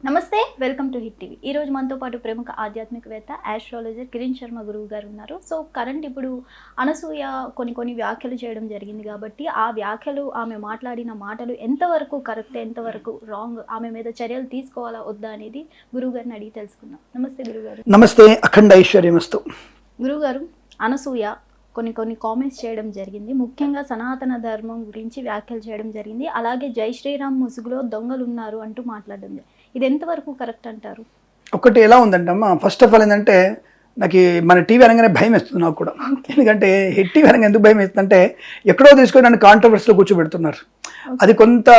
నమస్తే, welcome to hit TV. ఈ రోజు మనతో పాటు ప్రముఖ ఆధ్యాత్మికవేత్త ఆస్ట్రాలజర్ కిరణ్ శర్మ గురువు గారు ఉన్నారు. సో కరెంట్ ఇప్పుడు అనసూయ కొన్ని వ్యాఖ్యలు చేయడం జరిగింది కాబట్టి ఆ వ్యాఖ్యలు, ఆమె మాట్లాడిన మాటలు ఎంతవరకు కరెక్ట్, ఎంతవరకు రాంగ్, ఆమె మీద చర్యలు తీసుకోవాలా వద్దా అనేది గురువు గారిని అడిగి తెలుసుకుందాం. నమస్తే గురుగారు. నమస్తే, అఖండ ఐశ్వర్యమస్తు. గురుగారు, అనసూయ కొన్ని కామెంట్స్ చేయడం జరిగింది. ముఖ్యంగా సనాతన ధర్మం గురించి వ్యాఖ్యలు చేయడం జరిగింది. అలాగే జై శ్రీరామ్ ముసుగులో దొంగలు ఉన్నారు అంటూ మాట్లాడడం జరిగింది. ఇది ఎంతవరకు కరెక్ట్ అంటారు? ఒకటి ఎలా ఉందంటే అమ్మా, ఫస్ట్ ఆఫ్ ఆల్ ఏంటంటే నాకు మన టీవీ అనగానే భయం వేస్తుంది నాకు కూడా. ఎందుకంటే హిట్ టీవీ అనగా ఎందుకు భయం వేస్తుందంటే ఎక్కడో తీసుకొని నన్ను కాంట్రవర్సీలో కూర్చోబెడుతున్నారు. అది కొంత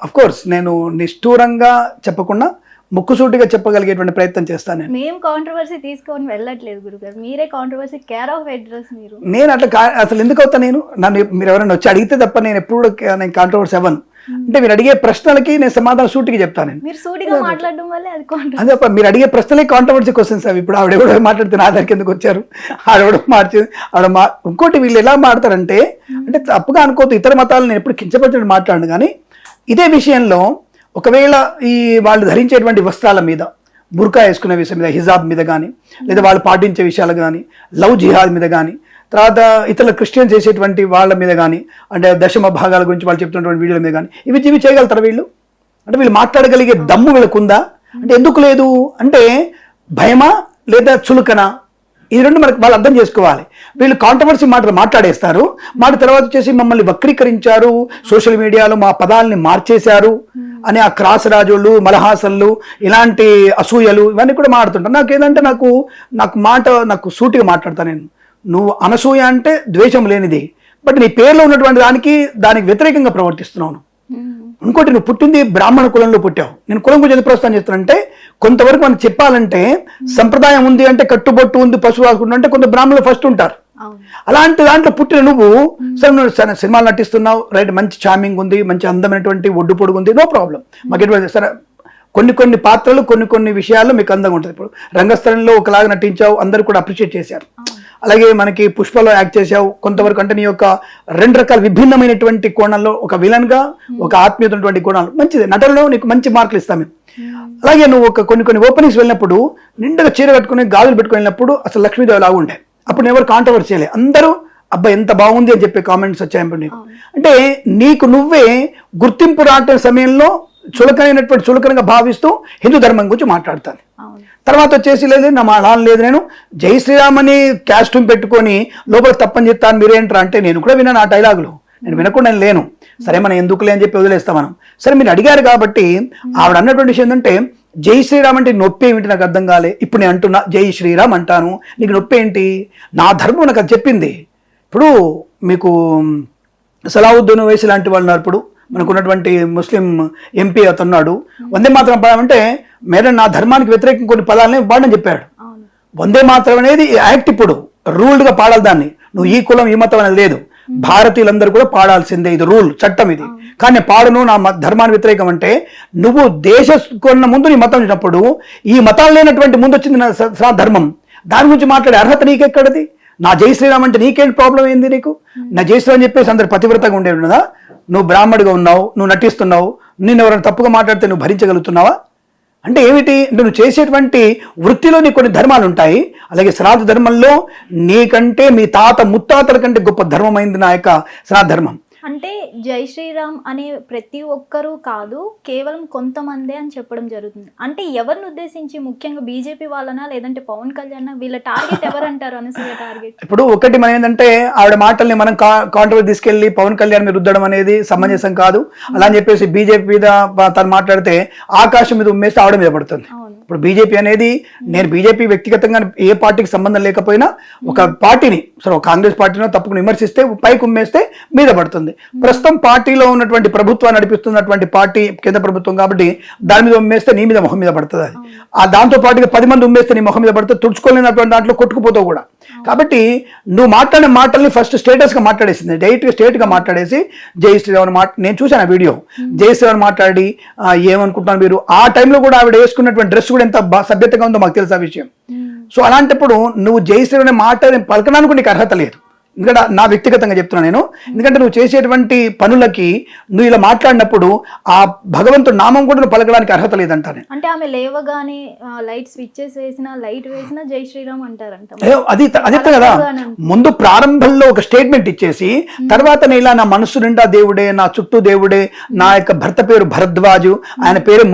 అఫ్కోర్స్ నేను నిష్ఠూరంగా చెప్పకుండా ముక్కుసూటిగా చెప్పగలిగేటువంటి ప్రయత్నం చేస్తాను. మేము కాంట్రవర్సీ తీసుకొని వెళ్ళట్లేదు గురుగారు, మీరే కాంట్రవర్సీ కేర్ ఆఫ్ అడ్రస్. నేను అట్లా అసలు ఎందుకు అవుతా, నన్ను మీరు ఎవరైనా వచ్చి అడిగితే తప్ప నేను ఎప్పుడు నేను కాంట్రవర్సీ అవ్వను. అంటే మీరు అడిగే ప్రశ్నలకి నేను సమాధానం సూటిగా చెప్తాను. మీరు సూటిగా మాట్లాడడం వల్లే అది అదే మీరు అడిగే ప్రశ్నలే కాంట్రవర్సీ క్వశ్చన్స్ అవి. ఇప్పుడు ఆవిడెవడో మాట్లాడితే నా దగ్గరికి ఎందుకు వచ్చారు, ఆవిడెవడో ఇంకోటి వీళ్ళు ఎలా మాట్లాడతారంటే, అంటే తప్పుగా అనుకోవద్దు, ఇతర మతాలను నేను ఎప్పుడు కించపరిచినట్టు మాట్లాడను. కానీ ఇదే విషయంలో ఒకవేళ ఈ వాళ్ళు ధరించేటువంటి వస్త్రాల మీద, బుర్కా వేసుకునే విషయం మీద, హిజాబ్ మీద కానీ, లేదా వాళ్ళు పాటించే విషయాలు కానీ, లవ్ జిహాద్ మీద కానీ, తర్వాత ఇతర క్రిస్టియన్స్ చేసేటువంటి వాళ్ళ మీద కానీ, అంటే దశమ భాగాల గురించి వాళ్ళు చెప్తున్నటువంటి వీడియోల మీద కానీ ఇవి చేయగలుగుతారు వీళ్ళు? అంటే వీళ్ళు మాట్లాడగలిగే దమ్ము వీళ్ళకుందా? అంటే ఎందుకు లేదు అంటే భయమా లేదా చులకనా? ఈ రెండు మనకు వాళ్ళు అర్థం చేసుకోవాలి. వీళ్ళు కాంట్రవర్సీ మాటలు మాట్లాడేస్తారు, తర్వాత వచ్చేసి మమ్మల్ని వక్రీకరించారు, సోషల్ మీడియాలో మా పదాలని మార్చేశారు అని ఆ క్రాస్ రాజులు, మలహాసన్లు, ఇలాంటి అసూయలు ఇవన్నీ కూడా మాట్లాడుతుంటారు. నాకు ఏదంటే నాకు సూటిగా మాట్లాడతాను నేను. నువ్వు అనసూయ అంటే ద్వేషం లేనిది, బట్ నీ పేరులో ఉన్నటువంటి దానికి వ్యతిరేకంగా ప్రవర్తిస్తున్నావు. ఇంకోటి, నువ్వు పుట్టింది బ్రాహ్మణ కులంలో పుట్టావు. నేను కులం గురించి ఎందుకు ప్రస్తావన చేస్తానంటే, కొంతవరకు మనకు చెప్పాలంటే సంప్రదాయం ఉంది అంటే, కట్టుబొట్టు ఉంది, పశువు ఆడుకుంటా అంటే కొంత బ్రాహ్మణులు ఫస్ట్ ఉంటారు. అలాంటి దాంట్లో పుట్టిన నువ్వు సరే సినిమాలు నటిస్తున్నావు, రైట్, మంచి చార్మింగ్ ఉంది, మంచి అందమైనటువంటి ఒడ్డు పొడుగు ఉంది, నో ప్రాబ్లం. మాకు సరే కొన్ని పాత్రలు కొన్ని విషయాల్లో మీకు అందంగా ఉంటుంది. ఇప్పుడు రంగస్థలంలో ఒకలాగా నటించావు, అందరూ కూడా అప్రిషియేట్ చేశారు. అలాగే మనకి పుష్పలో యాక్ట్ చేసావు, కొంతవరకు అంటే నీ యొక్క రెండు రకాల విభిన్నమైనటువంటి కోణంలో, ఒక విలన్ గా, ఒక ఆత్మీయత ఉన్నటువంటి కోణాలు మంచిది. నటనలో నీకు మంచి మార్కులు ఇస్తాం మేము. అలాగే నువ్వు కొన్ని ఓపెనింగ్స్ వెళ్ళినప్పుడు నిండుగా చీర కట్టుకుని గాజులు పెట్టుకుని వెళ్ళినప్పుడు అసలు లక్ష్మీదేవి లాగా ఉండే. అప్పుడు నేను ఎవరు కాంట్రవర్సీ చేయలే, అందరూ అబ్బాయి ఎంత బాగుంది అని చెప్పే కామెంట్స్ వచ్చాయి నీకు. అంటే నీకు నువ్వే గుర్తింపు రావటం సమయంలో చులకనగా భావిస్తూ హిందూ ధర్మం గురించి మాట్లాడతాను. తర్వాత వచ్చేసి లేదు నా నాన్న లేదు, నేను జై శ్రీరామ్ అని క్యాస్ట్యూమ్ పెట్టుకొని లోపల తప్పని చెప్తాను మీరేంట్రా అంటే, నేను కూడా విన్నాను ఆ డైలాగులు, నేను వినకుండా లేను. సరే మనం ఎందుకులే అని చెప్పి వదిలేస్తాం మనం. సరే మీరు అడిగారు కాబట్టి ఆవిడ అన్నటువంటి విషయం ఏంటంటే, జై శ్రీరామ్ అంటే నొప్పి ఏమిటి నాకు అర్థం కాలే. ఇప్పుడు నేను అంటున్నా జై శ్రీరామ్ అంటాను, నీకు నొప్పి ఏంటి? నా ధర్మం నాకు అది చెప్పింది. ఇప్పుడు మీకు సలావుద్దీన్ ఓవైసీ లాంటి వాళ్ళు ఉన్నారు. ఇప్పుడు మనకున్నటువంటి ముస్లిం ఎంపీ అతన్నాడు, వందే మాత్రం పదామంటే మేడం నా ధర్మానికి వ్యతిరేకం కొన్ని పదాలని వాడని చెప్పాడు. వందే మాత్రం అనేది యాక్ట్, ఇప్పుడు రూల్డ్గా పాడాలి దాన్ని. నువ్వు ఈ కులం ఈ మతం అనేది లేదు, భారతీయులందరూ కూడా పాడాల్సిందే, ఇది రూల్, చట్టం ఇది. కానీ పాడును నా ధర్మానికి వ్యతిరేకం అంటే, నువ్వు కొన్న ముందు నీ మతం వచ్చినప్పుడు ఈ మతాలు లేనటువంటి ముందు వచ్చింది నా ధర్మం, దాని గురించి మాట్లాడే అర్హత నీకెక్కడది? నా జై శ్రీరామ్ అంటే నీకేంటి ప్రాబ్లం ఏంది నీకు? నా జై శ్రీరామ్ చెప్పేసి అందరు పతివ్రతగా ఉండే ఉన్నదా? నువ్వు బ్రాహ్మడిగా ఉన్నావు, నువ్వు నటిస్తున్నావు, నిన్ను ఎవరైనా తప్పుగా మాట్లాడితే నువ్వు భరించగలుగుతున్నావా? అంటే ఏమిటి అంటే, నువ్వు చేసేటువంటి వృత్తిలో నీకు కొన్ని ధర్మాలు ఉంటాయి. అలాగే సనాతన ధర్మంలో నీకంటే మీ తాత ముత్తాతల కంటే గొప్ప ధర్మమైంది నా యొక్క సనాతన ధర్మం. అంటే జై శ్రీరామ్ అనే ప్రతి ఒక్కరూ కాదు, కేవలం కొంతమందే అని చెప్పడం జరుగుతుంది. అంటే ఎవరిని ఉద్దేశించి, ముఖ్యంగా బీజేపీ వాళ్ళనా లేదంటే పవన్ కళ్యాణ్, వీళ్ళ టార్గెట్ ఎవరంటారు? అనసూయ టార్గెట్ ఇప్పుడు ఒకటి మనం ఏంటంటే, ఆవిడ మాటల్ని మనం కాంట్రవర్సీ తీసుకెళ్లి పవన్ కళ్యాణ్ మీద రుద్దడం అనేది సమంజసం కాదు. అలా అని చెప్పేసి బీజేపీ మీద తను మాట్లాడితే ఆకాశం మీద ఉమ్మేస్తే ఆవిడ మీద పడుతుంది. ఇప్పుడు బీజేపీ అనేది, నేను బీజేపీ వ్యక్తిగతంగా ఏ పార్టీకి సంబంధం లేకపోయినా ఒక పార్టీని, సరే కాంగ్రెస్ పార్టీలో తప్పకుండా విమర్శిస్తే పైకి ఉమ్మేస్తే మీద పడుతుంది. ప్రస్తుతం పార్టీలో ఉన్నటువంటి ప్రభుత్వాన్ని నడిపిస్తున్నటువంటి పార్టీ కేంద్ర ప్రభుత్వం కాబట్టి దాని మీద ఉమ్మేస్తే నీ మీద మొహం మీద పడుతుంది. అది ఆ దాంతో పాటుగా 10 మంది ఉమ్మేస్తే నీ మొహం మీద పడుతుంది, తుడుచుకోలేనటువంటి దాంట్లో కొట్టుకుపోతావు కూడా. కాబట్టి నువ్వు మాట్లాడిన మాటల్ని ఫస్ట్ స్టేటస్గా మాట్లాడేసింది, డైరెక్ట్గా స్టేట్గా మాట్లాడేసి జై శ్రీరామ్ నేను చూశాను ఆ వీడియో. జై శ్రీరామ్ మాట్లాడి ఏమనుకుంటున్నాను మీరు, ఆ టైంలో కూడా ఆవిడ వేసుకున్నటువంటి డ్రెస్ కూడా ఎంత సభ్యతగా ఉందో మాకు తెలుసు ఆ విషయం. సో అలాంటప్పుడు నువ్వు జై శ్రీరామ్ అనే మాట పలకడానికి నీకు అర్హత లేదు. ఎందుకంటే నా వ్యక్తిగతంగా చెప్తున్నా నేను, ఎందుకంటే నువ్వు చేసేటువంటి పనులకి నువ్వు ఇలా మాట్లాడినప్పుడు ఆ భగవంతుడు నామం కూడా నువ్వు పలకడానికి అర్హత లేదంటా నేను. అంటే ఆమె లేవగానే లైట్ స్విచ్చెస్ వేసినా లైట్ వేసినా జై శ్రీరామ్ అంటారంట. అది కదా, ముందు ప్రారంభంలో ఒక స్టేట్మెంట్ ఇచ్చేసి తర్వాత నేను ఇలా నా మనస్సు నిండా దేవుడే, నా చుట్టూ దేవుడే, నా యొక్క భర్త పేరు భరద్వాజు, ఆయన పేరు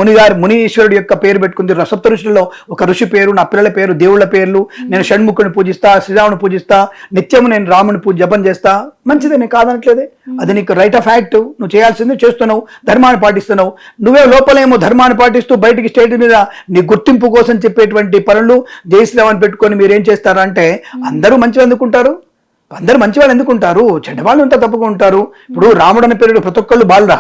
మునీశ్వరుడు యొక్క పేరు పెట్టుకుంది, సప్త ఋషుల్లో ఒక ఋషి పేరు, నా పిల్లల పేరు, దేవుళ్ళ పేర్లు, నేను షణ్ముఖుని పూజిస్తా, శ్రీరాముని పూజిస్తా, నిత్యము నేను రాముని పూజ జపం చేస్తా, మంచిదే, నేను కాదనట్లేదే, అది నీకు రైట్ ఆఫ్ యాక్ట్, నువ్వు చేయాల్సింది చేస్తున్నావు, ధర్మాన్ని పాటిస్తున్నావు. నువ్వే లోపలేమో ధర్మాన్ని పాటిస్తూ బయటికి స్టేట్ మీద నీ గుర్తింపు కోసం చెప్పేటువంటి పనులు జయశ్రీరామని పెట్టుకొని మీరేం చేస్తారా అంటే, అందరూ మంచిగా ఎందుకుంటారు, అందరూ మంచి వాళ్ళు ఎందుకుంటారు, చెడ్డవాళ్ళు ఉంటారు, తప్పకుండా ఉంటారు. ఇప్పుడు రాముడు అనే పేరు ప్రతి ఒక్కళ్ళు బాలురా,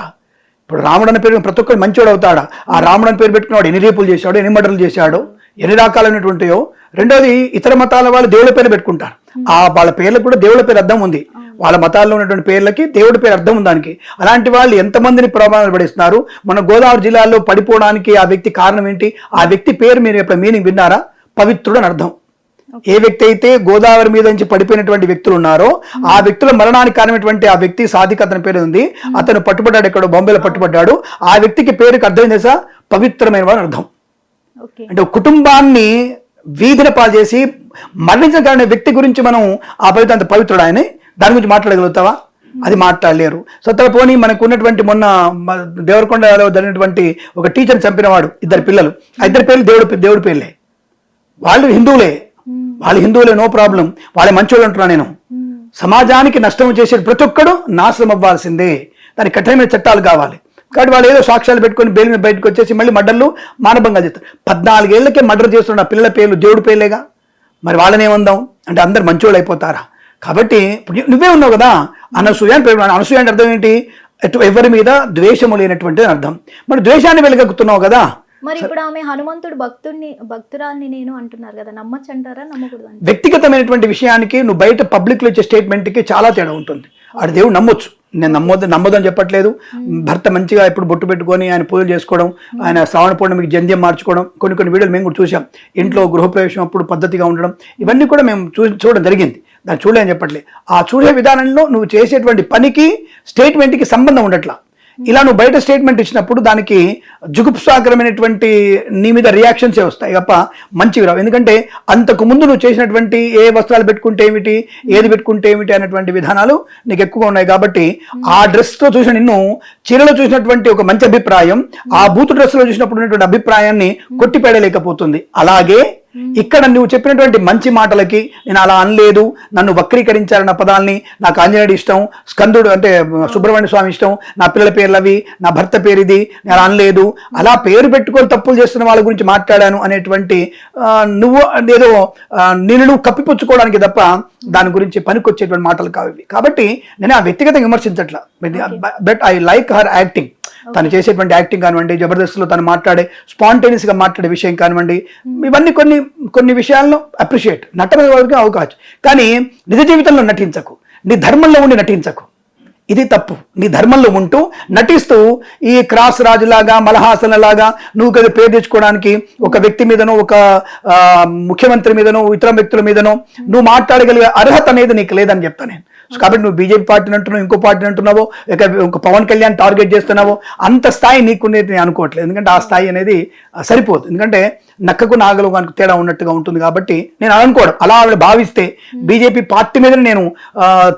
ఇప్పుడు రాముడు అనే పేరు ప్రతి ఒక్కరు మంచివాడు అవుతాడా? ఆ రాముడు అని పేరు పెట్టుకున్నాడు ఎన్ని రేపులు చేశాడు, ఎన్ని మర్డర్లు చేశాడు, ఎన్ని రకాలైనటువంటివో. రెండోది ఇతర మతాల వాళ్ళు దేవుళ్ళ పేరు పెట్టుకుంటారు, ఆ వాళ్ళ పేర్లకు కూడా దేవుళ్ళ పేరు అర్థం ఉంది, వాళ్ళ మతాల్లో ఉన్నటువంటి పేర్లకి దేవుడి పేరు అర్థం ఉంది దానికి. అలాంటి వాళ్ళు ఎంతమందిని ప్రభావం పడిస్తున్నారు. మన గోదావరి జిల్లాలో పడిపోవడానికి ఆ వ్యక్తి కారణం ఏంటి? ఆ వ్యక్తి పేరు మీరు ఎప్పుడు మీనింగ్ విన్నారా? పవిత్రుడు అని అర్థం. ఏ వ్యక్తి అయితే గోదావరి మీద నుంచి పడిపోయినటువంటి వ్యక్తులు ఉన్నారో ఆ వ్యక్తుల మరణానికి కారణమైనటువంటి ఆ వ్యక్తి సాదిక్ అతని పేరు ఉంది, అతను పట్టుబడ్డాడు, ఎక్కడో బొంబేలో పట్టుబడ్డాడు. ఆ వ్యక్తికి పేరుకి అర్థం చేసా పవిత్రమైన వాడు అర్థం. అంటే కుటుంబాన్ని వీధిన పాలు చేసి మరణించిన కారణం వ్యక్తి గురించి మనం ఆ పవిత్ర అంత పవిత్రుడు ఆయన, దాని గురించి మాట్లాడగలుగుతావా? అది మాట్లాడలేరు. సో పోనీ మనకు ఉన్నటువంటి మొన్న దేవరకొండలో జరిగినటువంటి ఒక టీచర్ని చంపినవాడు, ఇద్దరు పిల్లలు, ఆ ఇద్దరు పేర్లు దేవుడి పేర్లే, వాళ్ళు హిందువులే, నో ప్రాబ్లం, వాళ్ళే మంచోళ్ళు అంటున్నా నేను. సమాజానికి నష్టం చేసే ప్రతి ఒక్కడు నాశనం అవ్వాల్సిందే, దానికి కఠినమైన చట్టాలు కావాలి. కాబట్టి వాళ్ళు ఏదో సాక్ష్యాలు పెట్టుకొని బెయిల్ మీద బయటకు వచ్చేసి మళ్ళీ మర్డర్లు మానభంగాలు చేస్తారు. 14 ఏళ్లకే మర్డర్ చేస్తున్న పిల్లల పేర్లు దేవుడి పేర్లేగా, మరి వాళ్ళని ఏమందాం అంటే అందరు మంచోళ్ళు అయిపోతారా? కాబట్టి నువ్వే ఉన్నావు కదా అనసూయ అని పేరు. అనసూయ అంటే అర్థం ఏంటి? ఎవరి మీద ద్వేషము లేనటువంటి అర్థం. మరి ద్వేషాన్ని వెలగక్కుతున్నావు కదా. మరి ఇప్పుడు ఆమె హనుమంతుడు భక్తురాల్ని నేను అంటున్నారు కదా, నమ్మొచ్చు అంటారా, నమ్మకూడదు? వ్యక్తిగతమైనటువంటి విషయానికి నువ్వు బయట పబ్లిక్ లో ఇచ్చే స్టేట్మెంట్ కి చాలా తేడా ఉంటుంది. ఆడ దేవుడు నమ్మొచ్చు, నేను నమ్మొద్దు అని చెప్పట్లేదు. భర్త మంచిగా ఇప్పుడు బొట్టు పెట్టుకొని ఆయన పూజలు చేసుకోవడం, ఆయన శ్రావణ పౌర్ణమికి జంధ్యం మార్చుకోవడం, కొన్ని వీడియోలు మేము కూడా చూసాం. ఇంట్లో గృహప్రవేశం అప్పుడు పద్ధతిగా ఉండడం, ఇవన్నీ కూడా మేము చూడడం జరిగింది. దాన్ని చూడలేని చెప్పట్లేదు. ఆ చూసే విధానంలో నువ్వు చేసేటువంటి పనికి స్టేట్మెంట్కి సంబంధం ఉండట్లా. ఇలా నువ్వు బయట స్టేట్మెంట్ ఇచ్చినప్పుడు దానికి జుగుప్సాకరమైనటువంటి నీ మీద రియాక్షన్సే వస్తాయి తప్ప మంచివి రావు. ఎందుకంటే అంతకు ముందు నువ్వు చేసినటువంటి ఏ వస్త్రాలు పెట్టుకుంటే ఏమిటి, ఏది పెట్టుకుంటే ఏమిటి అనేటువంటి విధానాలు నీకు ఎక్కువగా ఉన్నాయి. కాబట్టి ఆ డ్రెస్తో చూసిన నిన్ను చీరలో చూసినటువంటి ఒక మంచి అభిప్రాయం ఆ బూతు డ్రెస్లో చూసినప్పుడు ఉన్నటువంటి అభిప్రాయాన్ని కొట్టిపేయలేకపోతుంది. అలాగే ఇక్కడ నువ్వు చెప్పినటువంటి మంచి మాటలకి నేను అలా అనలేదు, నన్ను వక్రీకరించారన్న పదాలని, నాకు ఆంజనేయుడు ఇష్టం, స్కందుడు అంటే సుబ్రహ్మణ్య స్వామి ఇష్టం, నా పిల్లల పేర్లు అవి, నా భర్త పేరు ఇది, నేను అనలేదు, అలా పేరు పెట్టుకొని తప్పులు చేస్తున్న వాళ్ళ గురించి మాట్లాడాను అనేటువంటి నువ్వు ఏదో నువ్వు కప్పిపుచ్చుకోవడానికి తప్ప దాని గురించి పనికొచ్చేటువంటి మాటలు కావు. కాబట్టి నేను ఆ వ్యక్తిగతంగా విమర్శించట్లా. But I like her acting. తను చేసేటువంటి యాక్టింగ్ కానివ్వండి, జబర్దస్త్లో తను మాట్లాడే స్పాంటేనియస్గా మాట్లాడే విషయం కానివ్వండి, ఇవన్నీ కొన్ని విషయాలను అప్రిషియేట్. నటన వరకు అవకాశం, కానీ నిజ జీవితంలో నటించకు, నీ ధర్మంలో ఉండి నటించకు. ఇది తప్పు. నీ ధర్మంలో ఉంటూ నటిస్తూ ఈ క్రాస్ రాజులాగా మలహాసనలాగా నువ్వు కదా పేరు తెచ్చుకోవడానికి ఒక వ్యక్తి మీదనో ఒక ముఖ్యమంత్రి మీదనో ఇతర వ్యక్తుల మీదనో నువ్వు మాట్లాడగలిగే అర్హత అనేది నీకు లేదని చెప్తాను నేను. కాబట్టి నువ్వు బీజేపీ పార్టీని అంటున్నావు, ఇంకో పార్టీని అంటున్నావో, ఒక పవన్ కళ్యాణ్ టార్గెట్ చేస్తున్నావో, అంత స్థాయి నీకునేది నేను అనుకోవట్లేదు. ఎందుకంటే ఆ స్థాయి అనేది సరిపోదు. ఎందుకంటే నక్కకు నాగలు కనుక తేడా ఉన్నట్టుగా ఉంటుంది. కాబట్టి నేను అనుకోవడం అలా ఆవిడ భావిస్తే బీజేపీ పార్టీ మీద నేను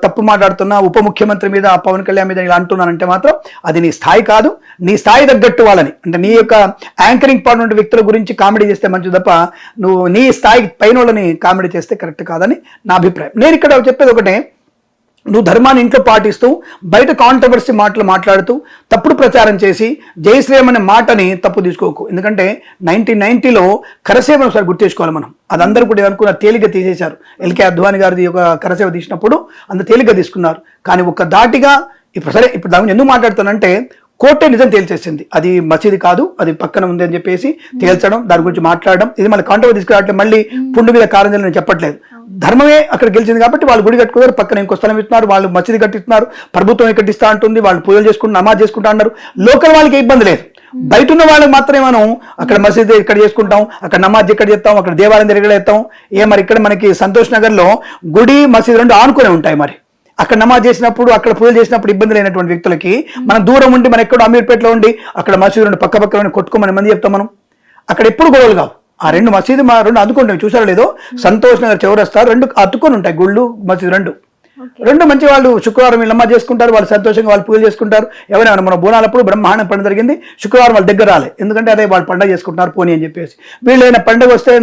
తప్పు మాట్లాడుతున్నా, ఉప ముఖ్యమంత్రి మీద పవన్ కళ్యాణ్ మీద ఇలా అంటున్నానంటే మాత్రం అది నీ స్థాయి కాదు. నీ స్థాయి తగ్గట్టు వాళ్ళని అంటే నీ యొక్క యాంకరింగ్ పార్ట్ ఉన్న వ్యక్తుల గురించి కామెడీ చేస్తే మంచిది తప్ప నువ్వు నీ స్థాయికి పైన వాళ్ళని కామెడీ చేస్తే కరెక్ట్ కాదని నా అభిప్రాయం. నేను ఇక్కడ చెప్పేది ఒకటే, నువ్వు ధర్మాన్ని ఇంట్లో పాటిస్తూ బయట కాంట్రవర్సీ మాటలు మాట్లాడుతూ తప్పుడు ప్రచారం చేసి జయశ్రీరామ్ అనే మాటని తప్పు తీసుకోకు. ఎందుకంటే 1990లో కరసేవను ఒకసారి గుర్తు చేసుకోవాలి మనం. అది అందరూ కూడా అనుకున్న తేలిగ్గా తీసేశారు. ఎల్కే అద్వాని గారిది ఒక కరసేవ తీసినప్పుడు అంత తేలిగ్గా తీసుకున్నారు. కానీ ఒక దాటిగా ఇప్పుడు దాని ఎందుకు మాట్లాడుతానంటే కోర్టే నిజం తేల్చేసింది, అది మసీదు కాదు, అది పక్కన ఉంది అని చెప్పేసి తేల్చడం, దాని గురించి మాట్లాడడం, ఇది మళ్ళీ కాంట్రవర్సీ తీసుకురావట్లే, మళ్ళీ పుండు మీద కారణం నేను చెప్పట్లేదు. ధర్మమే అక్కడ గెలిచింది కాబట్టి వాళ్ళు గుడి కట్టుకున్నారు, పక్కన ఇంకో స్థలం ఇస్తున్నారు, వాళ్ళు మసీదు కట్టిస్తున్నారు, ప్రభుత్వం కట్టిస్తా అంటుంది, వాళ్ళు పూజలు చేసుకుంటూ నమాజ్ చేసుకుంటా అన్నారు. లోకల్ వాళ్ళకి ఇబ్బంది లేదు. బయట ఉన్న వాళ్ళకి మాత్రమే మనం అక్కడ మసీదు ఇక్కడ చేసుకుంటాం, అక్కడ నమాజ్ ఇక్కడ చేస్తాం, అక్కడ దేవాలయం దగ్గర చేస్తాం. మరి ఇక్కడ మనకి సంతోష్ నగర్లో గుడి మసీదు రెండు ఆనుకునే ఉంటాయి. మరి అక్కడ నమాజ్ చేసినప్పుడు అక్కడ పూజలు చేసినప్పుడు ఇబ్బంది లేనటువంటి వ్యక్తులకి మనం దూరం ఉండి మనం ఎక్కడో అమీర్పేటలో ఉండి అక్కడ మసీదు రెండు పక్క పక్కన కొట్టుకోమని మంది చెప్తాం. మనం అక్కడ ఎప్పుడు గొడవలు కావు. ఆ రెండు మసీదు రెండు అందుకుంటాయి, చూసారో లేదో, సంతోష్ నగర్ చౌరస్తా రెండు అతుక్కొని ఉంటాయి, గుళ్ళు మసీదు రెండు మంచి. వాళ్ళు శుక్రవారం వీళ్ళు నమాజ్ చేసుకుంటారు, వాళ్ళు సంతోషంగా వాళ్ళు పూజలు చేసుకుంటారు. ఎవరైనా మన బోనాలప్పుడు బ్రహ్మాండం పండుగ జరిగింది, శుక్రవారం వాళ్ళ దగ్గర రాలే, ఎందుకంటే అదే వాళ్ళు పండుగ చేసుకుంటున్నారు పోనీ అని చెప్పేసి. వీళ్ళైనా పండుగ వస్తే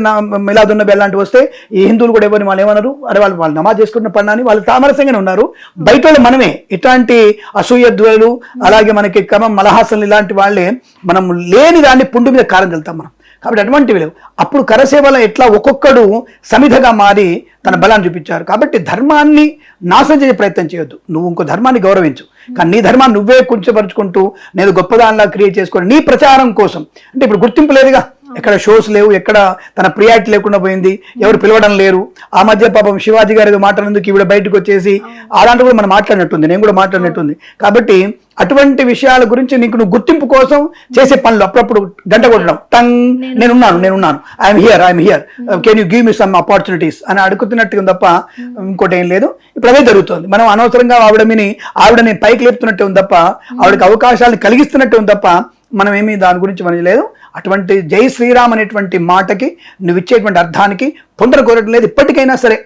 మిలాదున్నబి అలాంటివి వస్తే ఈ హిందువులు కూడా ఎవరిని వాళ్ళు ఏమన్నారు, అరే వాళ్ళు నమాజ్ చేసుకుంటున్న పండుగని వాళ్ళు తామరసంగానే ఉన్నారు. బయట వాళ్ళు మనమే ఇట్లాంటి అసూయద్వలు, అలాగే మనకి క్రమం మలహాసనలు ఇలాంటి వాళ్ళే మనం లేని దాన్ని పుండు మీద కారం వెళ్తాం మనం. కాబట్టి అటువంటివి లేవు. అప్పుడు కరసేవలో ఎట్లా ఒక్కొక్కడు సమిధగా మారి తన బలాన్ని చూపించారు. కాబట్టి ధర్మాన్ని నాశనం చేసే ప్రయత్నం చేయొద్దు. నువ్వు ఇంకో ధర్మాన్ని గౌరవించు, కానీ నీ ధర్మాన్ని నువ్వే కుంచపరుచుకుంటూ నేను గొప్పదానిలా క్రియేట్ చేసుకొని నీ ప్రచారం కోసం, అంటే ఇప్పుడు గుర్తింపు లేదుగా, ఎక్కడ షోస్ లేవు, ఎక్కడ తన ప్రియారిటీ లేకుండా పోయింది, ఎవరు పిలవడం లేరు. ఆ మధ్య పాపం శివాజీ గారి మాట్లాడినందుకు ఈవిడ బయటకు వచ్చేసి అలాంటి కూడా మనం మాట్లాడినట్టుంది, నేను కూడా మాట్లాడినట్టుంది. కాబట్టి అటువంటి విషయాల గురించి నీకు నువ్వు గుర్తింపు కోసం చేసే పనులు అప్పుడప్పుడు గంట కొట్టడం, టంగ్ నేనున్నాను, I'm here can you give me some opportunities అని అడుగుతున్నట్టుగా తప్ప ఇంకోటి ఏం లేదు. ఇప్పుడు అదే జరుగుతుంది. మనం అనవసరంగా ఆవిడని పైకి లేపుతున్నట్టే ఉంది తప్ప, ఆవిడకి అవకాశాలను కలిగిస్తున్నట్టే ఉంది తప్ప మనం ఏమీ దాని గురించి మనది లేదు. అటువంటి జై శ్రీరామ్ అనేటువంటి మాటకి నువ్వు ఇచ్చేటువంటి అర్థానికి పొందర కోరటం లేదు. ఇప్పటికైనా సరే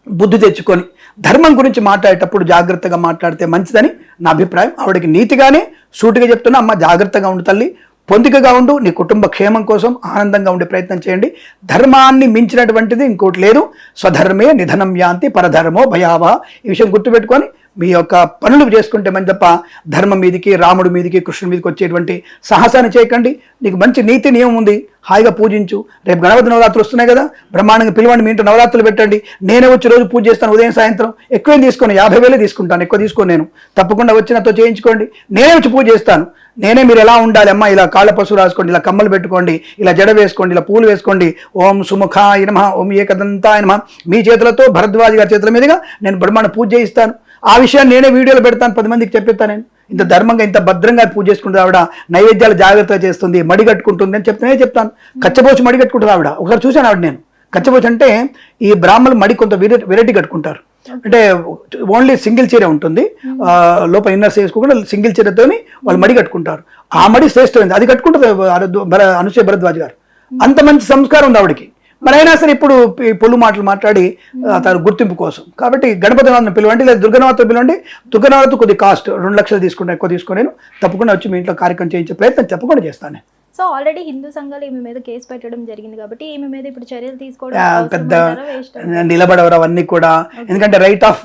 బుద్ధి తెచ్చుకొని ధర్మం గురించి మాట్లాడేటప్పుడు జాగ్రత్తగా మాట్లాడితే మంచిదని నా అభిప్రాయం. ఆవిడకి నీతిగానే సూటిగా చెప్తున్నా, అమ్మ జాగ్రత్తగా ఉండు తల్లి, పొందికగా ఉండు, నీ కుటుంబ క్షేమం కోసం ఆనందంగా ఉండే ప్రయత్నం చేయండి. ధర్మాన్ని మించినటువంటిది ఇంకోటి లేదు. స్వధర్మే నిధనం యాంతి పరధర్మో భయావహ. ఈ విషయం గుర్తుపెట్టుకొని మీ యొక్క పనులు చేసుకుంటే మంచి తప్ప ధర్మం మీదికి, రాముడి మీదికి, కృష్ణుడి మీదకి వచ్చేటువంటి సాహసాన్ని చేయకండి. నీకు మంచి నీతి నియమం ఉంది, హాయిగా పూజించు. రేపు గణపతి నవరాత్రులు వస్తున్నాయి కదా, బ్రహ్మాండంగా పిలవండి, మీ ఇంట్లో నవరాత్రులు పెట్టండి. నేనే వచ్చి రోజు పూజ చేస్తాను, ఉదయం సాయంత్రం. ఎక్కువేం తీసుకోను, 50,000 తీసుకుంటాను, ఎక్కువ తీసుకోను నేను. తప్పకుండా వచ్చి నాతో చేయించుకోండి, నేనే వచ్చి పూజ చేస్తాను. నేనే మీరు ఎలా ఉండాలి అమ్మ, ఇలా కాళ్ళ పసుపు రాసుకోండి, ఇలా కమ్మలు పెట్టుకోండి, ఇలా జడ వేసుకోండి, ఇలా పూలు వేసుకోండి, ఓం సుముఖాయ నమః, ఓం ఏకదంతాయ నమః, మీ చేతులతో భరద్వాజ గారి చేతుల మీదుగా నేను బ్రహ్మాండ పూజ చేయిస్తాను. ఆ విషయాన్ని నేనే వీడియోలో పెడతాను, 10 మందికి చెప్పిస్తాను. నేను ఇంత ధర్మంగా ఇంత భద్రంగా పూజ చేసుకుంటుంది ఆవిడ, నైవేద్యాలు జాగ్రత్తగా చేస్తుంది, మడి కట్టుకుంటుంది అని చెప్తాను. కచ్చబోచి మడి కట్టుకుంటుంది ఆవిడ. ఒకసారి చూశాను ఆవిడ నేను. కచ్చబోచి అంటే ఈ బ్రాహ్మణులు మడి కొంత వెరైటీ కట్టుకుంటారు. అంటే ఓన్లీ సింగిల్ చీర ఉంటుంది, లోపల ఇన్నర్స్ వేసుకోకుండా సింగిల్ చీరతో వాళ్ళు మడి కట్టుకుంటారు. ఆ మడి శ్రేష్టమైంది, అది కట్టుకుంటుంది అనసూయ భరద్వాజ్ గారు. అంత మంచి సంస్కారం ఉంది ఆవిడకి. మరి అయినా సరే ఇప్పుడు పొల్లు మాటలు మాట్లాడి తన గుర్తింపు కోసం. కాబట్టి గణపతి నవరాత్రిని పిలవండి, లేదా దుర్గనవరాత్రి పిలవండి. దుర్గనవరాత్రి కొద్ది కాస్ట్ 2 లక్షలు తీసుకుంటే ఎక్కువ తీసుకోలేను. తప్పకుండా వచ్చి మీ ఇంట్లో కార్యక్రమం చేయించే ప్రయత్నం తప్పకుండా చేస్తాను. సో ఆల్రెడీ హిందూ సంఘాలు ఈమె మీద కేసు పెట్టడం జరిగింది కాబట్టి ఈమె మీద ఇప్పుడు చర్యలు తీసుకోవడం పెద్ద నిలబడవరు అవన్నీ కూడా. ఎందుకంటే రైట్ ఆఫ్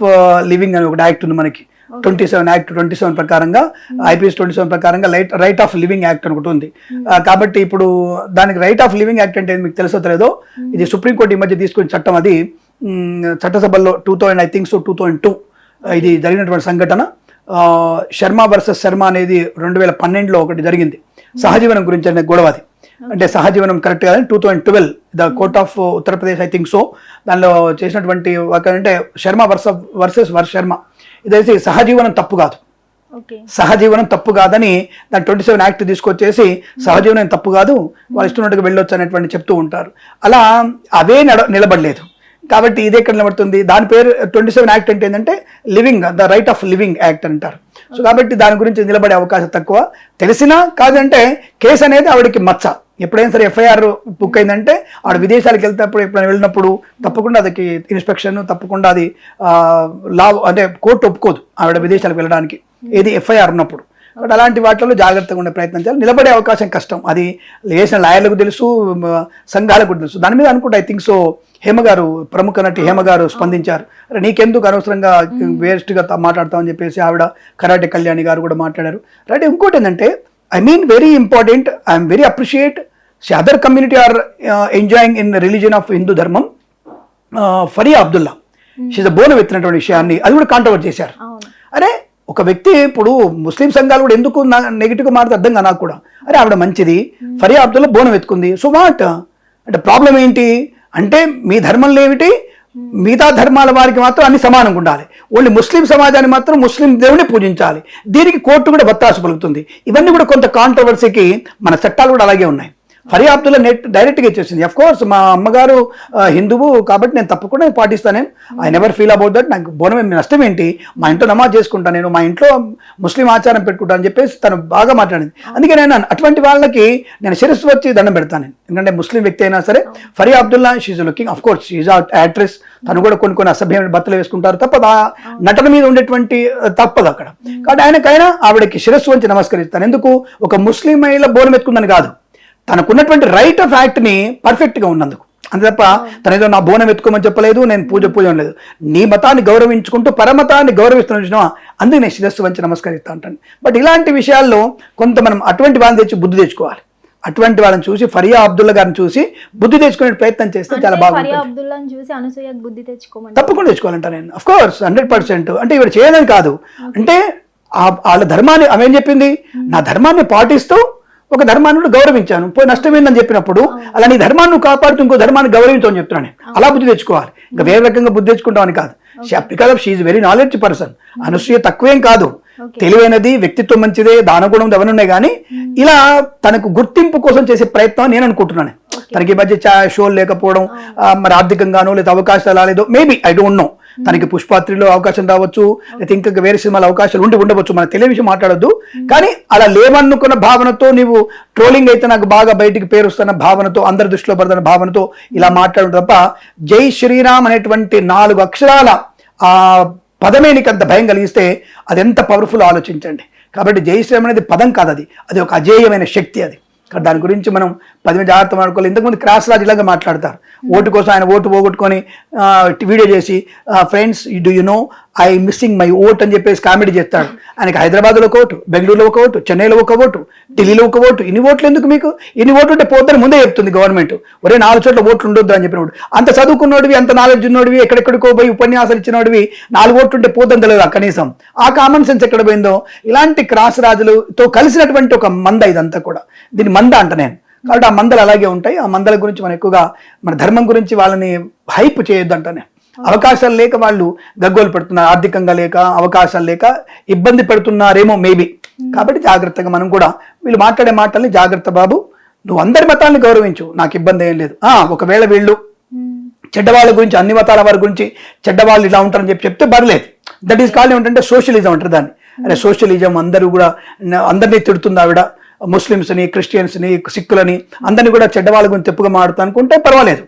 లివింగ్ అని ఒక యాక్ట్ ఉంది మనకి, 27 యాక్ట్ 27 ప్రకారంగా, IPS 27 ప్రకారంగా రైట్ ఆఫ్ లివింగ్ యాక్ట్ అని ఒకటి ఉంది. కాబట్టి ఇప్పుడు దానికి రైట్ ఆఫ్ లివింగ్ యాక్ట్ అంటే మీకు తెలుసో తెలియదో, ఇది సుప్రీంకోర్టు ఈ మధ్య తీసుకున్న చట్టం. అది చట్టసభల్లో 2002 ఇది జరిగినటువంటి సంఘటన. శర్మ వర్సెస్ శర్మ అనేది 2012లో ఒకటి జరిగింది. సహజీవనం గురించి అనే గొడవ అది. అంటే సహజీవనం కరెక్ట్ కాదని 2012 the court of Uttar Pradesh so దానిలో చేసినటువంటి అంటే శర్మ వర్సెస్ శర్మ. ఇదైతే సహజీవనం తప్పు కాదు, సహజీవనం తప్పు కాదని దాని 27 యాక్ట్ తీసుకొచ్చేసి సహజీవనం తప్పు కాదు, వాళ్ళు ఇష్టమైనట్టుగా వెళ్ళొచ్చు అనేటువంటి చెప్తూ ఉంటారు. అలా అవే నిలబడలేదు. కాబట్టి ఇది ఎక్కడ నిలబడుతుంది? దాని పేరు 27 యాక్ట్ అంటే ఏంటంటే living, the right of living act అంటారు. సో కాబట్టి దాని గురించి నిలబడే అవకాశం తక్కువ. తెలిసినా కాదంటే కేసు అనేది ఆవిడకి మచ్చ. ఎప్పుడైనా సరే FIR బుక్ అయిందంటే ఆవిడ విదేశాలకు వెళ్తేప్పుడు ఎప్పుడైనా వెళ్ళినప్పుడు తప్పకుండా అది ఇన్స్పెక్షన్, తప్పకుండా అది లా అంటే కోర్టు ఒప్పుకోదు ఆవిడ విదేశాలకు వెళ్ళడానికి, ఏది FIR ఉన్నప్పుడు. కాబట్టి అలాంటి వాటిలో జాగ్రత్తగా ఉండే ప్రయత్నం చేయాలి. నిలబడే అవకాశం కష్టం. అది వేసిన లాయర్లకు తెలుసు, సంఘాలకు తెలుసు. దాని మీద అనుకుంటే సో హేమ గారు, ప్రముఖ నటి హేమ గారు స్పందించారు. నీకెందుకు అనవసరంగా వేస్ట్గా మాట్లాడతామని చెప్పేసి ఆవిడ కరాటే కళ్యాణి గారు కూడా మాట్లాడారు. రైట్. ఇంకోటి ఏంటంటే very important, I'm very appreciate other community are enjoying in religion of Hindu ధర్మం. ఫరియా అబ్దుల్లా షీజ్ బోనం ఎత్తినటువంటి విషయాన్ని అది కూడా కాంట్రవర్ట్ చేశారు. అరే ఒక వ్యక్తి, ఇప్పుడు ముస్లిం సంఘాలు కూడా ఎందుకు నెగిటివ్గా మారితే అర్థం కాదు నాకు కూడా. అరే ఆవిడ మంచిది, ఫరియా అబ్దుల్లా బోనం ఎత్తుకుంది, సో వాట్ అంటే ప్రాబ్లం ఏంటి అంటే మీ ధర్మంలో ఏమిటి, మిగతా ధర్మాల వారికి మాత్రం అన్ని సమానంగా ఉండాలి. ఓన్లీ ముస్లిం సమాజాన్ని మాత్రం ముస్లిం దేవుని పూజించాలి. దీనికి కోర్టు కూడా వత్తాసు పలుకుతుంది. ఇవన్నీ కూడా కొంత కాంట్రవర్సీకి మన చట్టాలు కూడా అలాగే ఉన్నాయి. ఫరియా అబ్దుల్లా డైరెక్ట్గా ఇచ్చేసింది. అఫ్ కోర్స్ మా అమ్మగారు హిందువు కాబట్టి నేను తప్పకుండా పాటిస్తాను. I never feel about that. నాకు బోనం నష్టం ఏంటి, మా ఇంట్లో నమాజ్ చేసుకుంటాను, నేను మా ఇంట్లో ముస్లిం ఆచారం పెట్టుకుంటాను అని చెప్పేసి తను బాగా మాట్లాడింది. అందుకే నేను అటువంటి వాళ్ళకి నేను శిరస్సు వచ్చి దండం పెడతాను. ఎందుకంటే ముస్లిం వ్యక్తి అయినా సరే Faria Abdullah she's looking, of course she's actress, తను కూడా కొన్ని అసభ్యమైన బట్టలు వేసుకుంటారు తప్ప నటన మీద ఉండేటువంటి తప్పదు అక్కడ. కాబట్టి ఆయనకైనా ఆవిడకి శిరస్సు వంచి నమస్కరిస్తాను. ఎందుకు, ఒక ముస్లిం మహిళ బోనం ఎత్తుకుందని కాదు, తనకున్నటువంటి రైట్ ఆఫ్ యాక్ట్ని పర్ఫెక్ట్గా ఉన్నందుకు. అంతే తప్ప తన ఏదో నా బోనం ఎత్తుకోమని చెప్పలేదు, నేను పూజ లేదు. నీ మతాన్ని గౌరవించుకుంటూ పరమతాన్ని గౌరవిస్తున్నా, అందుకు నేను శిరస్సు వంచి నమస్కరిస్తా అంటాను. బట్ ఇలాంటి విషయాల్లో కొంత మనం అటువంటి వాళ్ళని తెచ్చి బుద్ధి తెచ్చుకోవాలి. అటువంటి వాళ్ళని చూసి ఫరియా అబ్దుల్లా గారిని చూసి బుద్ధి తెచ్చుకునే ప్రయత్నం చేస్తే చాలా బాగుంటుంది. తప్పకుండా తెచ్చుకోవాలంట నేను. Of course 100%. అంటే ఇవి చేయదని కాదు, అంటే వాళ్ళ ధర్మాన్ని ఆమె ఏం చెప్పింది, నా ధర్మాన్ని పాటిస్తూ ఒక ధర్మాన్ని గౌరవించాను, పోయి నష్టమేందని చెప్పినప్పుడు అలా నీ ధర్మాన్ని నువ్వు కాపాడుతూ ఇంకో ధర్మాన్ని గౌరవించని చెప్తున్నాను. అలా బుద్ధి తెచ్చుకోవాలి. ఇంకా వేరే రకంగా బుద్ధి తెచ్చుకుంటామని కాదు. Because of she is very knowledge person. Anasuya తక్కువేం కాదు, తెలివైనది, వ్యక్తిత్వం మంచిదే, దానగుణం అవన్నీ ఉన్నాయి. కానీ ఇలా తనకు గుర్తింపు కోసం చేసే ప్రయత్నం నేను అనుకుంటున్నాను. తనకి ఈ మధ్య షోలు లేకపోవడం, మరి ఆర్థికంగానో లేదా అవకాశాలు రాలేదో, మేబీ ఐ డోంట్ నో. తనకి పుష్పాత్రిలో అవకాశం రావచ్చు, లేదా ఇంకా వేరే సినిమాల అవకాశాలు ఉండవచ్చు, మన తెలియ విషయం మాట్లాడొద్దు. కానీ అలా లేవనుకున్న భావనతో, నీవు ట్రోలింగ్ అయితే నాకు బాగా బయటికి పేరు వస్తున్న భావనతో, అందరి దృష్టిలో పడుతున్న భావనతో ఇలా మాట్లాడడం తప్ప, జై శ్రీరామ్ అనేటువంటి 4 అక్షరాల ఆ పదమే నీకు అంత భయం కలిగిస్తే అది ఎంత పవర్ఫుల్ ఆలోచించండి. కాబట్టి జై శ్రీరామ్ అనేది పదం కాదు, అది ఒక అజేయమైన శక్తి. అది దాని గురించి మనం 10 జాగ్రత్త మాడుకోవాలి. ఇంతకుముందు క్రాస్ రాజ్ ఇలాగా మాట్లాడతారు. ఓటు కోసం ఆయన ఓటు పోగొట్టుకొని వీడియో చేసి, friends do you know I missing my vote అని చెప్పేసి కామెడీ చేస్తాడు. ఆయనకి హైదరాబాద్లో ఒక ఓటు, బెంగళూరులో ఒక ఓటు, చెన్నైలో ఒక ఓటు, ఢిల్లీలో ఒక ఓటు. ఇన్ని ఓట్లు ఎందుకు మీకు? ఇన్ని ఓట్లు ఉంటే పోద్దని ముందే చెప్తుంది గవర్నమెంట్. ఒరే 4 చోట్ల ఓట్లు ఉండొద్దు అని చెప్పినప్పుడు, అంత చదువుకున్నోడివి, అంత నాలెడ్జ్ ఉన్నోడివి, ఎక్కడెక్కడికో పోయి ఉపన్యాసాలు ఇచ్చినోడివి 4 ఓట్లు ఉంటే పోద్దని తెలియదు కనీసం. ఆ కామన్ సెన్స్ ఎక్కడ పోయిందో. ఇలాంటి క్రాస్ రాజులతో కలిసినటువంటి ఒక మంద ఇదంతా కూడా. దీని మంద అంట నేను. కాబట్టి ఆ మందలు అలాగే ఉంటాయి. ఆ మందల గురించి మనం ఎక్కువగా మన ధర్మం గురించి వాళ్ళని హైప్ చేయొద్దు అంటానే. అవకాశాలు లేక వాళ్ళు గగ్గోలు పెడుతున్నారు, ఆర్థికంగా లేక, అవకాశాలు లేక ఇబ్బంది పెడుతున్నారేమో మేబీ. కాబట్టి జాగ్రత్తగా మనం కూడా వీళ్ళు మాట్లాడే మాటల్ని జాగ్రత్త బాబు, నువ్వు అందరి మతాలను గౌరవించు, నాకు ఇబ్బంది ఏం లేదు. ఒకవేళ వీళ్ళు చెడ్డవాళ్ళ గురించి, అన్ని మతాల వారి గురించి చెడ్డవాళ్ళు ఇలా ఉంటారని చెప్తే బరలేదు. దట్ ఈస్ కాల్ ఏమిటంటే సోషలిజం అంటారు దాన్ని. అరే సోషలిజం, అందరూ కూడా అందరినీ తిడుతుంది ఆవిడ, ముస్లిమ్స్ని, క్రిస్టియన్స్ని, సిక్కులని అందరినీ కూడా చెడ్డవాళ్ళ గురించి తెప్పుగా మాడుతా అనుకుంటే పర్వాలేదు.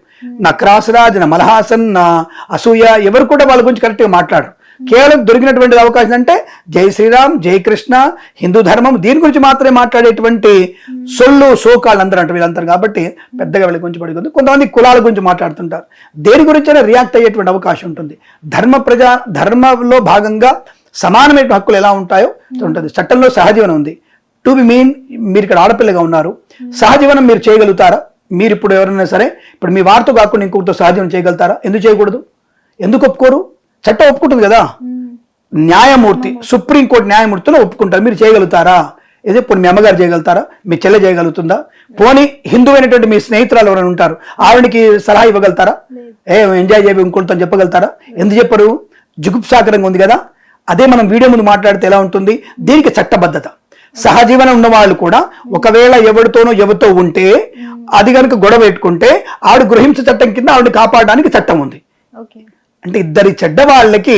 నా క్రాస్ రాజ్, నా మల్హాసన్, నా అసూయ ఎవరు కూడా వాళ్ళ గురించి కరెక్ట్గా మాట్లాడరు. కేవలం దొరికినటువంటి అవకాశం అంటే జై శ్రీరామ్, జై కృష్ణ, హిందూ ధర్మం, దీని గురించి మాత్రమే మాట్లాడేటువంటి సోకాళ్ళు అందరూ అంటే వీళ్ళందరూ. కాబట్టి పెద్దగా వీళ్ళ గురించి పడుకుంది. కొంతమంది కులాల గురించి మాట్లాడుతుంటారు. దేని గురించైనా రియాక్ట్ అయ్యేటువంటి అవకాశం ఉంటుంది. ధర్మంలో భాగంగా సమానమైన హక్కులు ఎలా ఉంటాయో ఉంటుంది. చట్టంలో సహజీవనం ఉంది. టు బి మీన్, మీరు ఇక్కడ ఆడపిల్లగా ఉన్నారు, సహజీవనం మీరు చేయగలుగుతారా? మీరు ఇప్పుడు ఎవరైనా సరే, ఇప్పుడు మీ వారితో కాకుండా ఇంకొకరితో సహజీవనం చేయగలుగుతారా? ఎందుకు చేయకూడదు? ఎందుకు ఒప్పుకోరు? చట్టం ఒప్పుకుంటుంది కదా. న్యాయమూర్తి, సుప్రీంకోర్టు న్యాయమూర్తిలో ఒప్పుకుంటారు. మీరు చేయగలుగుతారా? ఇదే పోనీ మీ అమ్మగారు చేయగలుగుతారా? మీ చెల్లె చేయగలుగుతుందా? పోనీ హిందూ అయినటువంటి మీ స్నేహితురాలు ఎవరైనా ఉంటారు, ఆవిడకి సలహా ఇవ్వగలుగుతారా? ఎంజాయ్ చేయ ఇంకొకరితో చెప్పగలుగుతారా? ఎందుకు చెప్పరు? జుగుప్సాకరంగా ఉంది కదా. అదే మనం వీడియో ముందు మాట్లాడితే ఎలా ఉంటుంది? దీనికి చట్టబద్ధత. సహజీవనం ఉన్న వాళ్ళు కూడా ఒకవేళ ఎవరితో ఉంటే, అది కనుక గొడవ పెట్టుకుంటే ఆవిడ గృహింస చట్టం కింద ఆవిడ కాపాడడానికి చట్టం ఉంది. అంటే ఇద్దరి చెడ్డ వాళ్ళకి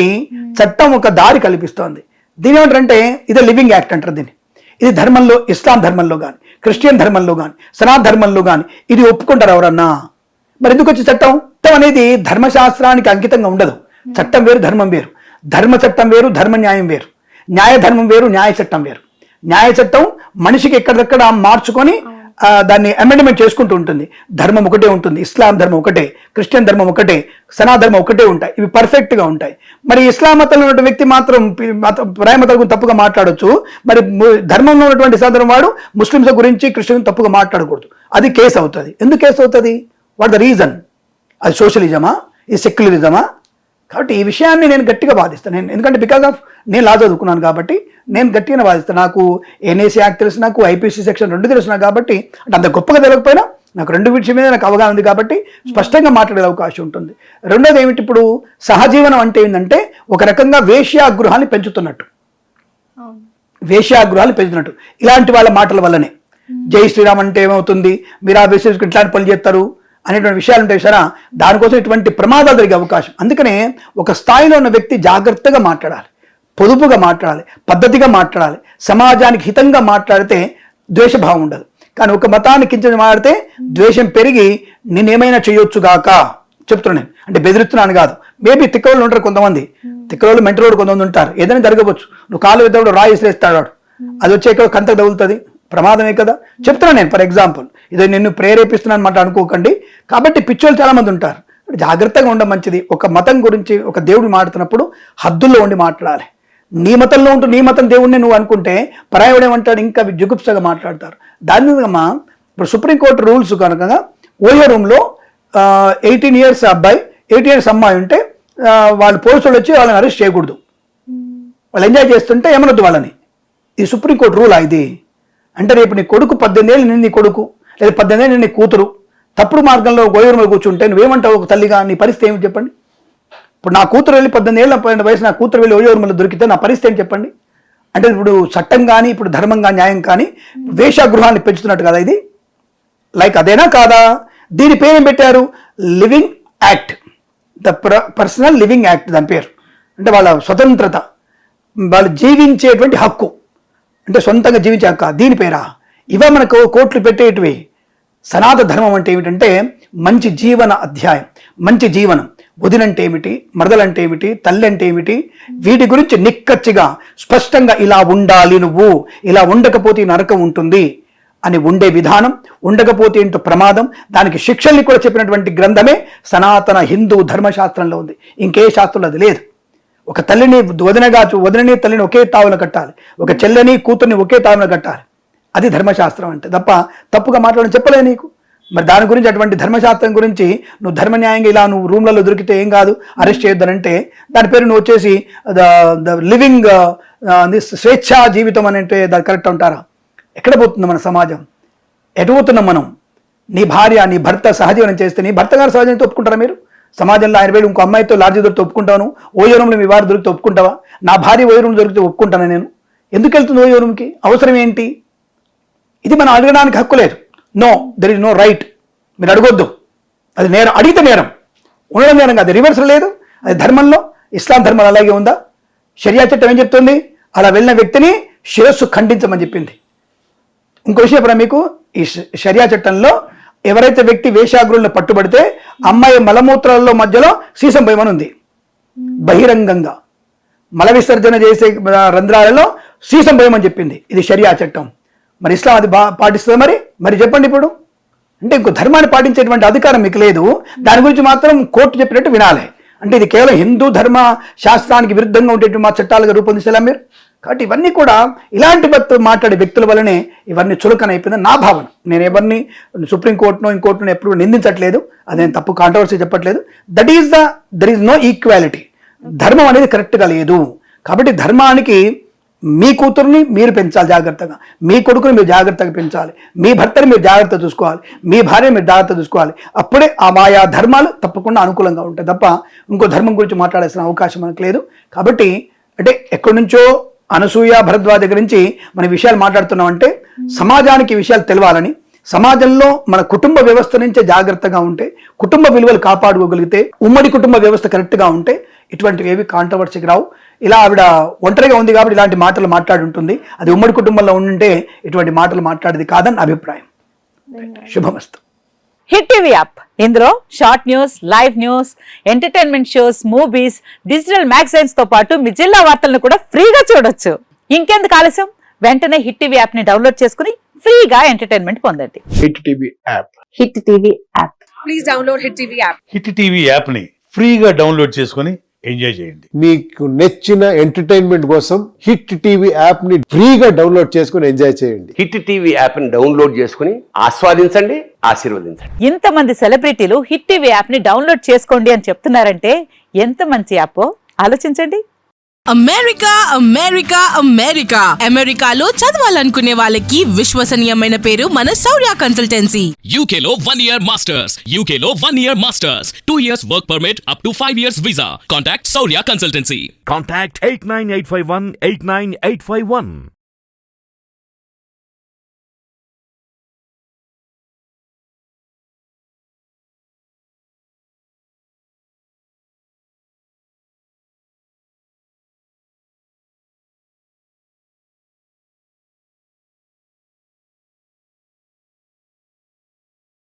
చట్టం ఒక దారి కల్పిస్తోంది. దీని ఏమంటారంటే ఇదే లివింగ్ యాక్ట్ అంటారు దీన్ని. ఇది ధర్మంలో, ఇస్లాం ధర్మంలో కానీ, క్రిస్టియన్ ధర్మంలో కానీ, సనాతన ధర్మంలో కానీ ఇది ఒప్పుకుంటారు ఎవరన్నా? మరి ఎందుకు వచ్చి చట్టం అనేది ధర్మశాస్త్రానికి అంకితంగా ఉండదు. చట్టం వేరు, ధర్మం వేరు. ధర్మ చట్టం వేరు, ధర్మ న్యాయం వేరు. న్యాయ ధర్మం వేరు, న్యాయ చట్టం వేరు. న్యాయ చట్టం మనిషికి ఎక్కడికక్కడ మార్చుకొని దాన్ని అమెండ్మెంట్ చేసుకుంటూ ఉంటుంది. ధర్మం ఒకటే ఉంటుంది, ఇస్లాం ధర్మం ఒకటే, క్రిస్టియన్ ధర్మం ఒకటే, సనాతన ధర్మం ఒకటే ఉంటాయి. ఇవి పర్ఫెక్ట్గా ఉంటాయి. మరి ఇస్లాం మతంలో ఉన్న వ్యక్తి మాత్రం పరాయ మతం గురించి తప్పుగా మాట్లాడొచ్చు. మరి ధర్మంలో ఉన్నటువంటి సనాతన వాడు ముస్లింస్ గురించి, క్రిస్టియన్ తప్పుగా మాట్లాడకూడదు. అది కేసు అవుతుంది. ఎందుకు కేసు అవుతుంది? What the reason? అది సోషలిజమా? ఇది సెక్యులరిజమా? కాబట్టి ఈ విషయాన్ని నేను గట్టిగా వాదిస్తాను. ఎందుకంటే బికాజ్ ఆఫ్ నేను లా చదువుకున్నాను కాబట్టి నేను గట్టిగానే వాదిస్తాను. నాకు ఎన్ఏసీ యాక్ట్ తెలుసు, నాకు ఐపీసీ సెక్షన్ 2 తెలుసు. కాబట్టి అంటే అంత గొప్పగా తెలియకపోయినా నాకు రెండు విషయం మీద నాకు అవగాహన ఉంది కాబట్టి స్పష్టంగా మాట్లాడే అవకాశం ఉంటుంది. రెండోది ఏమిటి, ఇప్పుడు సహజీవనం అంటే ఏంటంటే ఒక రకంగా వేశ్యాగృహాన్ని పెంచుతున్నట్టు, వేశ్యాగృహాలు పెంచుతున్నట్టు ఇలాంటి వాళ్ళ మాటల వల్లనే జై శ్రీరామ్ అంటే ఏమవుతుంది, మీరు ఆ వేశ్య ఇట్లాంటి పనులు చేస్తారు అనేటువంటి విషయాలు ఉంటాయి సరే, దానికోసం ఇటువంటి ప్రమాదాలు జరిగే అవకాశం. అందుకనే ఒక స్థాయిలో ఉన్న వ్యక్తి జాగ్రత్తగా మాట్లాడాలి, పొదుపుగా మాట్లాడాలి, పద్ధతిగా మాట్లాడాలి, సమాజానికి హితంగా మాట్లాడితే ద్వేషభావం ఉండదు. కానీ ఒక మతాన్ని కించని మాట్లాడితే ద్వేషం పెరిగి నేనేమైనా చేయొచ్చుగాక చెప్తున్నాను. అంటే బెదిరిస్తున్నాను కాదు, మేబీ తిక్కరోళ్ళు ఉంటారు కొంతమంది, తిక్కరోళ్ళు మెంటరోళ్ళు కొంతమంది ఉంటారు, ఏదైనా జరగవచ్చు. నువ్వు కాలు ఎద్దప్పుడు రాయి విసిరేస్తాడు, అది వచ్చే కంత తగులుతుంది, ప్రమాదమే కదా చెప్తున్నాను నేను. ఫర్ ఎగ్జాంపుల్ ఇది నిన్ను ప్రేరేపిస్తున్నాను మాట అనుకోకండి. కాబట్టి పిచ్చోళ్ళు చాలా మంది ఉంటారు, జాగ్రత్తగా ఉండడం మంచిది. ఒక మతం గురించి ఒక దేవుడు మాట్లాడుతున్నప్పుడు హద్దుల్లో ఉండి మాట్లాడాలి. నీ మతంలో ఉంటూ నీ మతం దేవుడిని నువ్వు అనుకుంటే పరాయవుడు ఏమంటాడు, ఇంకా జుగుప్సగా మాట్లాడతారు. దాని మీద ఇప్పుడు సుప్రీంకోర్టు రూల్స్ కనుక ఓయో రూమ్లో 18 years అబ్బాయి 8 years అమ్మాయి ఉంటే వాళ్ళు పోలీసులు వచ్చి వాళ్ళని అరెస్ట్ చేయకూడదు, వాళ్ళు ఎంజాయ్ చేస్తుంటే ఏమనొద్దు వాళ్ళని. ఇది సుప్రీంకోర్టు రూల్ ఇది. అంటే రేపు నీ కొడుకు 18 ఏళ్ళు, నీ కొడుకు లేదా 18 ఏళ్ళు నీ కూతురు తప్పుడు మార్గంలో గోయవరంలో కూర్చుంటే నువ్వేమంటావు ఒక తల్లిగా, నీ పరిస్థితి ఏమి చెప్పండి. ఇప్పుడు నా కూతురు వెళ్ళి 18 ఏళ్ళ వయసు నా కూతురు వెళ్ళి గోయవరంలో దొరికితే నా పరిస్థితి ఏం చెప్పండి. అంటే ఇప్పుడు చట్టం కానీ ఇప్పుడు ధర్మంగా న్యాయం కానీ వేశ్యాగృహాన్ని పెంచుతున్నట్టు కదా ఇది. లైక్ అదేనా కాదా? దీని పేరు ఏం పెట్టారు, living act, the personal living act దాని పేరు. అంటే వాళ్ళ స్వతంత్రత, వాళ్ళు జీవించేటువంటి హక్కు, అంటే సొంతంగా జీవించే హక్కు, దీని పేరా? ఇవే మనకు కోర్టులు పెట్టేటివి. సనాతన ధర్మం అంటే ఏమిటంటే మంచి జీవన అధ్యాయం, మంచి జీవనం. వదినంటే ఏమిటి, మరదలంటే ఏమిటి, తల్లి అంటే ఏమిటి, వీటి గురించి నిక్కచ్చిగా స్పష్టంగా ఇలా ఉండాలి, నువ్వు ఇలా ఉండకపోతే నరకం ఉంటుంది అని ఉండే విధానం, ఉండకపోతే ఏంటో ప్రమాదం, దానికి శిక్షల్ని కూడా చెప్పినటువంటి గ్రంథమే సనాతన హిందూ ధర్మశాస్త్రంలో ఉంది. ఇంకే శాస్త్రంలో అది లేదు. ఒక తల్లిని వదినని తల్లిని ఒకే తావున కట్టాలి, ఒక చెల్లని కూతుర్ని ఒకే తావున కట్టాలి. అది ధర్మశాస్త్రం అంటే. తప్ప తప్పుగా మాట్లాడడం చెప్పలే నీకు. మరి దాని గురించి అటువంటి ధర్మశాస్త్రం గురించి నువ్వు ధర్మన్యాయంగా ఇలా నువ్వు రూమ్లలో దొరికితే ఏం కాదు, అరెస్ట్ చేయొద్దనంటే దాని పేరు నువ్వు వచ్చేసి ద లివింగ్ స్వేచ్ఛా జీవితం అని అంటే దాని కరెక్ట్ ఉంటారా? ఎక్కడ పోతుంది మన సమాజం? ఎటు పోతున్నాం మనం? నీ భార్య నీ భర్త సహజీవనం చేస్తే నీ భర్త గారు సహజంతో ఒప్పుకుంటారా మీరు? సమాజంలో ఆయన వేడు ఇంకో అమ్మాయితో లాడ్జీ దొరికితే ఒప్పుకుంటాను, ఓయోరంలో మీ వారు దొరికితే ఒప్పుకుంటావా? నా భార్య ఓయోరం దొరికితే ఒప్పుకుంటాను నేను. ఎందుకు వెళ్తుంది ఓయోరంకి? అవసరం ఏంటి? ఇది మనం అడగడానికి హక్కు లేదు. No, there is no right. మీరు అడగొద్దు, అది నేరం. అడిగితే నేరం, ఉండడం నేరం కాదు. రివర్స్ లేదు. అది ధర్మంలో, ఇస్లాం ధర్మం అలాగే ఉందా? షరియా చట్టం ఏం చెప్తుంది? అలా వెళ్ళిన వ్యక్తిని శిరస్సు ఖండించమని చెప్పింది. ఇంకో విషయం ఇప్పుడు మీకు, ఈ షరియా చట్టంలో ఎవరైతే వ్యక్తి వేశ్యాగృహంలో పట్టుబడితే అమ్మాయి మలమూత్రాల్లో మధ్యలో సీసం పోయమని ఉంది. బహిరంగంగా మల విసర్జన చేసే రంధ్రాలలో సీసం పోయమని చెప్పింది. ఇది షరియా చట్టం. మరి ఇస్లాం అది పాటిస్తుంది. మరి చెప్పండి ఇప్పుడు. అంటే ఇంకో ధర్మాన్ని పాటించేటువంటి అధికారం మీకు లేదు, దాని గురించి మాత్రం కోర్టు చెప్పినట్టు వినాలి. అంటే ఇది కేవలం హిందూ ధర్మ శాస్త్రానికి విరుద్ధంగా ఉండేటువంటి మా చట్టాలుగా రూపొందించేలా మీరు. కాబట్టి ఇవన్నీ కూడా ఇలాంటి మాట్లాడే వ్యక్తుల వల్లనే ఇవన్నీ చులకనైపోయిందని నా భావన. నేను ఎవరిని సుప్రీంకోర్టును ఇంకోర్టును ఎప్పుడు నిందించట్లేదు, అదేం తప్పు కాంట్రవర్సీ చెప్పట్లేదు. That is there is no equality. ధర్మం అనేది కరెక్ట్గా లేదు. కాబట్టి ధర్మానికి మీ కూతుర్ని మీరు పెంచాలి జాగ్రత్తగా, మీ కొడుకుని మీరు జాగ్రత్తగా పెంచాలి, మీ భర్తని మీరు జాగ్రత్త చూసుకోవాలి, మీ భార్యని మీరు జాగ్రత్త చూసుకోవాలి. అప్పుడే ఆ ఆయా ధర్మాలు తప్పకుండా అనుకూలంగా ఉంటాయి. తప్ప ఇంకో ధర్మం గురించి మాట్లాడాల్సిన అవకాశం మనకు లేదు. కాబట్టి అంటే ఎక్కడి నుంచో అనసూయ భరద్వాజ్ దగ్గర నుంచి మన విషయాలు మాట్లాడుతున్నామంటే సమాజానికి విషయాలు తెలవాలని, సమాజంలో మన కుటుంబ వ్యవస్థ నుంచే జాగ్రత్తగా ఉంటే, కుటుంబ విలువలు కాపాడుకోగలిగితే, ఉమ్మడి కుటుంబ వ్యవస్థ కరెక్ట్గా ఉంటే ఇటువంటివి ఏవి కాంట్రవర్సీకి రావు. ఇలా ఆవిడ ఒంటరిగా ఉంది కాబట్టి ఇలాంటి మాటలు మాట్లాడి ఉంటుంది. అది ఉమ్మడి కుటుంబంలో ఉంటే ఇటువంటి మాటలు మాట్లాడేది కాదని అభిప్రాయం. శుభమస్తు. హిట్ టీవీ యాప్, ఇందులో short news, live news, entertainment shows, movies, digital magazines తో పాటు మీ జిల్లా వార్తలను కూడా ఫ్రీగా చూడొచ్చు. ఇంకెందుకు ఆలస్యం? వెంటనే హిట్ టీవీ యాప్ ని డౌన్లోడ్ చేసుకుని ఫ్రీగా ఎంటర్టైన్మెంట్ పొందండి. Hit TV app. Hit TV app. Please download hit TV app. Hit TV app ని ఫ్రీగా డౌన్లోడ్ చేసుకుని ఎంజాయ్ చేయండి. మీకు నచ్చిన ఎంటర్టైన్మెంట్ కోసం హిట్ టీవీ యాప్ ని ఫ్రీగా డౌన్లోడ్ చేసుకుని ఎంజాయ్ చేయండి. హిట్ టీవీ యాప్ ని డౌన్లోడ్ చేసుకుని ఆస్వాదించండి, ఆశీర్వదించండి. ఇంతమంది సెలబ్రిటీలు హిట్ టీవీ యాప్ ని డౌన్లోడ్ చేసుకోండి అని చెప్తున్నారంటే ఎంత మంచి యాప్ ఆలోచించండి. అమెరికా అమెరికా అమెరికా అమెరికాలో చదవాలనుకునే వాళ్ళకి విశ్వసనీయమైన పేరు మన శౌర్య కన్సల్టెన్సీ. UK లో 1 year masters. UK లో 1 year masters. 2 years work permit up to 5 years visa. Contact Saurya Consultancy. Contact 89851 89851.